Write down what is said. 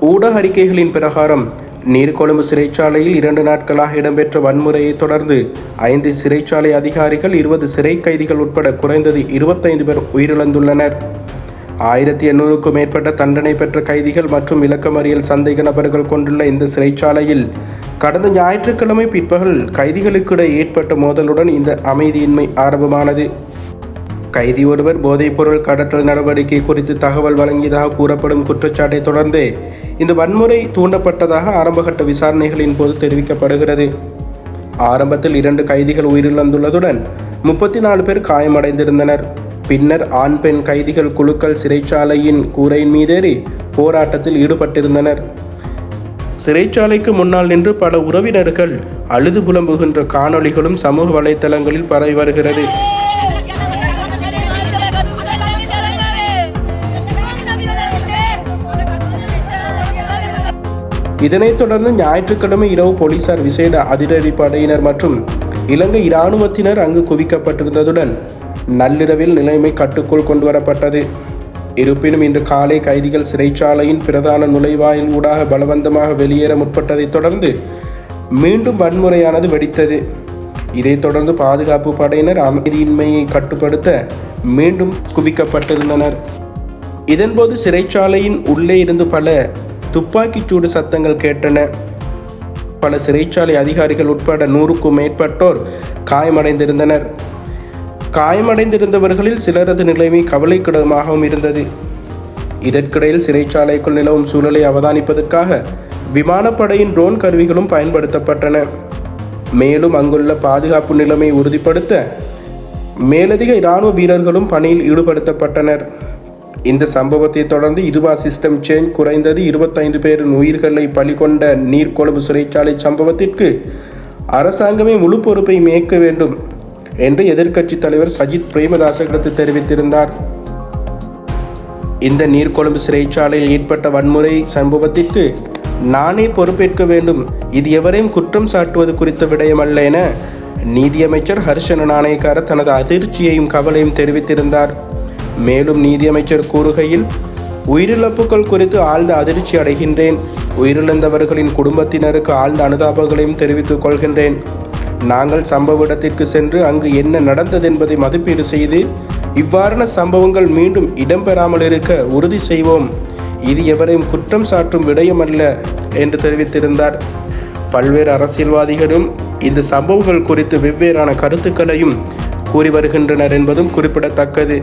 ஊடக அறிக்கைகளின் பிரகாரம் நீர்கொழும்பு சிறைச்சாலையில் 2 நாட்களாக இடம்பெற்ற வன்முறையை தொடர்ந்து 5 சிறைச்சாலை அதிகாரிகள் 20 சிறை கைதிகள் உட்பட குறைந்தது 25 பேர் உயிரிழந்துள்ளனர். 1800க்கும் மேற்பட்ட தண்டனை பெற்ற கைதிகள் மற்றும் விளக்கமறியல் சந்தேக நபர்கள் கொண்டுள்ள இந்த சிறைச்சாலையில் கடந்த ஞாயிற்றுக்கிழமை பிற்பகல் கைதிகளுக்கிடையே ஏற்பட்ட மோதலுடன் இந்த அமைதியின்மை ஆரம்பமானது. கைதி ஒருவர் போதைப்பொருள் கடத்தல் நடவடிக்கை குறித்து தகவல் வழங்கியதாக கூறப்படும் குற்றச்சாட்டை தொடர்ந்து இந்த வன்முறை தூண்டப்பட்டதாக ஆரம்பகட்ட விசாரணைகளின் போது தெரிவிக்கப்படுகிறது. ஆரம்பத்தில் 2 கைதிகள் உயிரிழந்துள்ளதுடன் 34 பேர் காயமடைந்திருந்தனர். பின்னர் ஆண் பெண் கைதிகள் குழுக்கள் சிறைச்சாலையின் கூரையின் மீதேறி போராட்டத்தில் ஈடுபட்டிருந்தனர். சிறைச்சாலைக்கு முன்னால் நின்று பல உறவினர்கள் அழுது புலம்புகின்ற காணொளிகளும் சமூக வலைத்தளங்களில் பரவி வருகிறது. இதனைத் தொடர்ந்து ஞாயிற்றுக்கிழமை இரவு போலீசார் விசேட அதிரடி படையினர் மற்றும் இலங்கை இராணுவத்தினர் அங்கு குவிக்கப்பட்டிருந்ததுடன் நள்ளிரவில் நிலைமை கட்டுக்குள் கொண்டுவரப்பட்டது. இருப்பினும் இன்று காலை கைதிகள் சிறைச்சாலையின் பிரதான நுழைவாயில் ஊடாக பலவந்தமாக வெளியேற முற்பட்டதைத் தொடர்ந்து மீண்டும் வன்முறையானது வெடித்தது. இதைத் தொடர்ந்து பாதுகாப்பு படையினர் அமைதியின்மையை கட்டுப்படுத்த மீண்டும் குவிக்கப்பட்டிருந்தனர். இதன்போது சிறைச்சாலையின் உள்ளே இருந்து பல துப்பாக்கிச்சூடு சத்தங்கள் கேட்டன. பல சிறைச்சாலை அதிகாரிகள் உட்பட 100க்கும் மேற்பட்டோர் காயமடைந்திருந்தனர். காயமடைந்திருந்தவர்களில் சிலரது நிலைமை கவலைக்கிடமாகவும் இருந்தது. இதற்கிடையில் சிறைச்சாலைக்குள் நிலவும் சூழலை அவதானிப்பதற்காக விமானப்படையின் ட்ரோன் கருவிகளும் பயன்படுத்தப்பட்டன. மேலும் அங்குள்ள பாதுகாப்பு நிலைமையை உறுதிப்படுத்த மேலதிக இராணுவ வீரர்களும் பணியில் ஈடுபடுத்தப்பட்டனர். இந்த சம்பவத்தை தொடர்ந்து இதுவா சிஸ்டம் சேஞ்ச் குறைந்தது 25 பேரின் உயிர்களை பலி கொண்ட நீர்கொழும்பு சிறைச்சாலை சம்பவத்திற்கு அரசாங்கமே முழு பொறுப்பை ஏற்க வேண்டும் என்று எதிர்க்கட்சி தலைவர் சஜித் பிரேமதாச தெரிவித்திருந்தார். இந்த நீர்கொழும்பு சிறைச்சாலையில் ஏற்பட்ட வன்முறை சம்பவத்திற்கு நானே பொறுப்பேற்க வேண்டும், இது எவரையும் குற்றம் சாட்டுவது குறித்த விடயமல்ல என நீதியமைச்சர் ஹர்ஷன நாணயக்கார தனது அதிர்ச்சியையும் கவலையும் தெரிவித்திருந்தார். மேலும் நீதியமைச்சர் கூறுகையில், உயிரிழப்புகள் குறித்து ஆழ்ந்த அதிர்ச்சி அடைகின்றேன். உயிரிழந்தவர்களின் குடும்பத்தினருக்கு ஆழ்ந்த அனுதாபங்களையும் தெரிவித்துக் கொள்கின்றேன். நாங்கள் சம்பவ இடத்திற்கு சென்று அங்கு என்ன நடந்தது என்பதை மதிப்பீடு செய்து இவ்வாறான சம்பவங்கள் மீண்டும் இடம்பெறாமல் இருக்க உறுதி செய்வோம். இது எவரையும் குற்றம் சாட்டும் விடயமல்ல என்று தெரிவித்திருந்தார். பல்வேறு அரசியல்வாதிகளும் இந்த சம்பவங்கள் குறித்து வெவ்வேறான கருத்துக்களையும் கூறி வருகின்றனர் என்பதும் குறிப்பிடத்தக்கது.